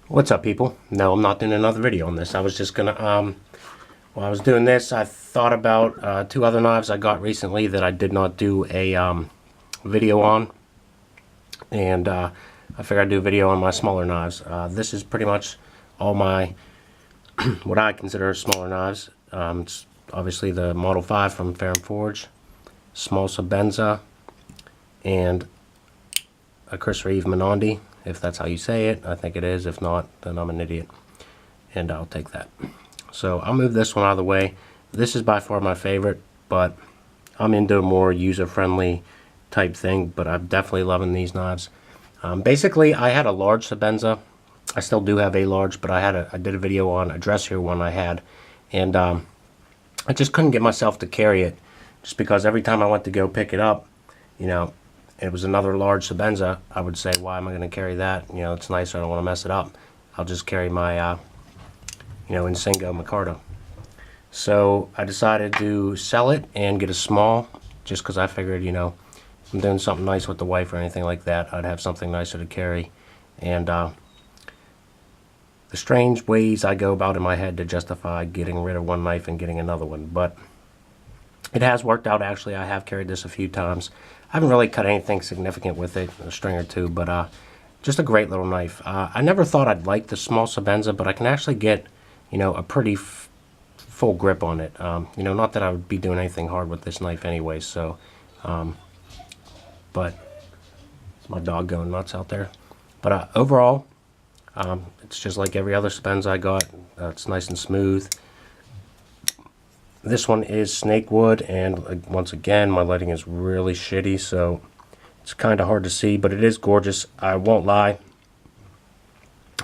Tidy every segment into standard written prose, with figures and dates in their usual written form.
What's up, people? No, I'm not doing another video on this. I was just gonna while I was doing this, I thought about two other knives I got recently that I did not do a video on, and I figured I'd do a video on my smaller knives. This is pretty much all my what I consider smaller knives. It's obviously the Model 5 from Ferrum Forge, small Sebenza, and a Chris Reeve Menandi, if that's how you say it. I think it is. If not, then I'm an idiot, and I'll take that. So I'll move this one out of the way. This is by far my favorite, but I'm into a more user-friendly type thing, but I'm definitely loving these knives. Basically, I had a large Sebenza. I still do have a large, but I did a video on a dressier one I had, and I just couldn't get myself to carry it, just because every time I went to go pick it up, you know, it was another large Sebenza. I would say, why am I going to carry that? You know, it's nicer. I don't want to mess it up. I'll just carry my, Insingo Micarta. So I decided to sell it and get a small, just because I figured, if I'm doing something nice with the wife or anything like that, I'd have something nicer to carry. And the strange ways I go about in my head to justify getting rid of one knife and getting another one, but it has worked out. Actually, I have carried this a few times. I haven't really cut anything significant with it, a string or two, but just a great little knife. I never thought I'd like the small Sebenza, but I can actually get, a pretty full grip on it. Not that I would be doing anything hard with this knife anyway, so, but it's my dog going nuts out there. But overall, it's just like every other Sebenza I got. It's nice and smooth. This one is snakewood, and once again, my lighting is really shitty, so it's kind of hard to see, but it is gorgeous. I won't lie.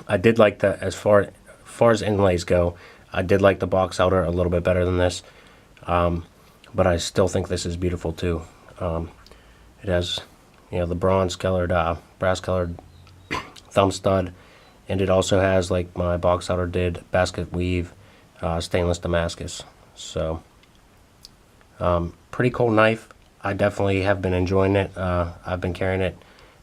I did like the, as far as inlays go, I did like the box elder a little bit better than this, but I still think this is beautiful too. It has, the bronze colored, brass colored thumb stud, and it also has, like my box elder did, basket weave, stainless Damascus. So, pretty cool knife. I definitely have been enjoying it. I've been carrying it,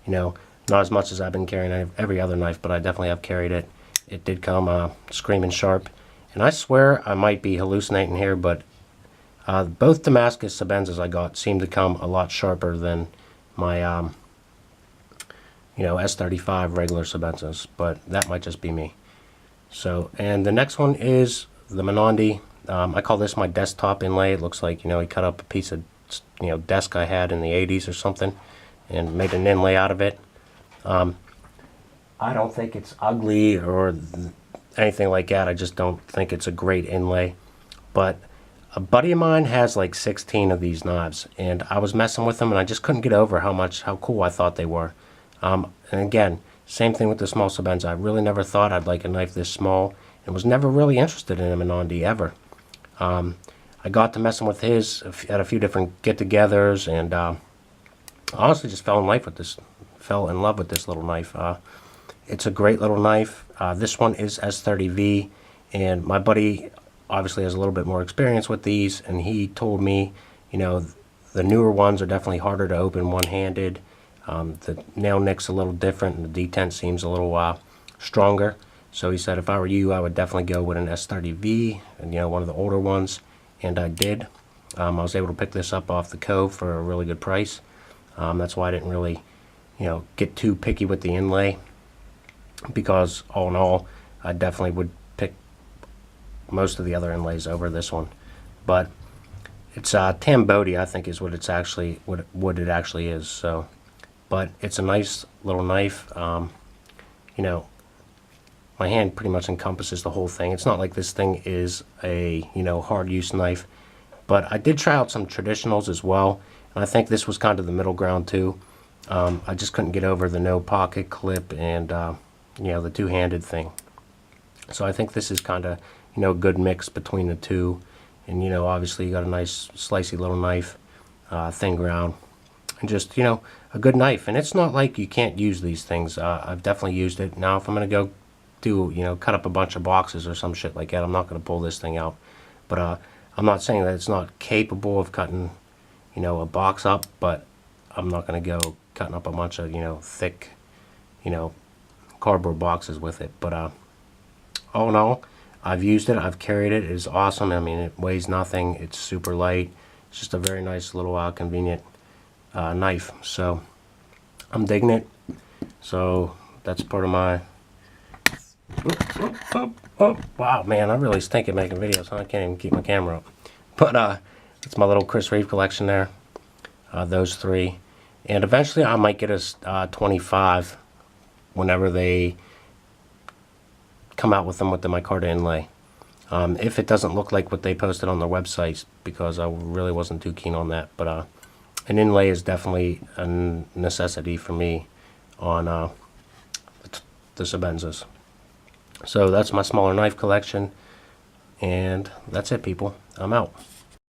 not as much as I've been carrying every other knife, but I definitely have carried it. It did come screaming sharp, and I swear I might be hallucinating here, but both Damascus Sebenzas I got seem to come a lot sharper than my S35 regular Sebenzas, but that might just be me. So, and the next one is the Menandi. I call this my desktop inlay. It looks like, he cut up a piece of, desk I had in the 80s or something and made an inlay out of it. I don't think it's ugly or anything like that. I just don't think it's a great inlay. But a buddy of mine has like 16 of these knives, and I was messing with them, and I just couldn't get over how cool I thought they were. And again, same thing with the small Sebenza. I really never thought I'd like a knife this small, and was never really interested in a Menandi ever. I got to messing with his at a few different get-togethers, and honestly just fell in love with this little knife. It's a great little knife. This one is S30V, and my buddy obviously has a little bit more experience with these, and he told me, the newer ones are definitely harder to open one-handed. The nail nick's a little different, and the detent seems a little stronger. So he said if I were you, I would definitely go with an S30V, and one of the older ones, and I did. I was able to pick this up off the Cove for a really good price. That's why I didn't really, get too picky with the inlay, because all in all, I definitely would pick most of the other inlays over this one. But it's Tambodi, I think, is what it actually is. So, but it's a nice little knife. My hand pretty much encompasses the whole thing. It's not like this thing is a, hard use knife, but I did try out some traditionals as well, and I think this was kind of the middle ground too. I just couldn't get over the no pocket clip and, the two-handed thing. So I think this is kind of, a good mix between the two, and, obviously you got a nice slicey little knife, thin ground, and just, a good knife. And it's not like you can't use these things. I've definitely used it. Now if I'm going to go cut up a bunch of boxes or some shit like that, I'm not going to pull this thing out. But I'm not saying that it's not capable of cutting, a box up, but I'm not going to go cutting up a bunch of, thick, cardboard boxes with it. But all in all, I've used it, I've carried it. It's awesome. I mean, it weighs nothing. It's super light. It's just a very nice little convenient knife. So I'm digging it. So that's part of my... Oh, wow, man, I really stink at making videos. Huh? I can't even keep my camera up. But it's my little Chris Reeve collection there. Those three. And eventually I might get a 25 whenever they come out with them with the micarta inlay. If it doesn't look like what they posted on their websites, because I really wasn't too keen on that. But an inlay is definitely a necessity for me on the Sebenzas. So that's my smaller knife collection, and that's it, people. I'm out.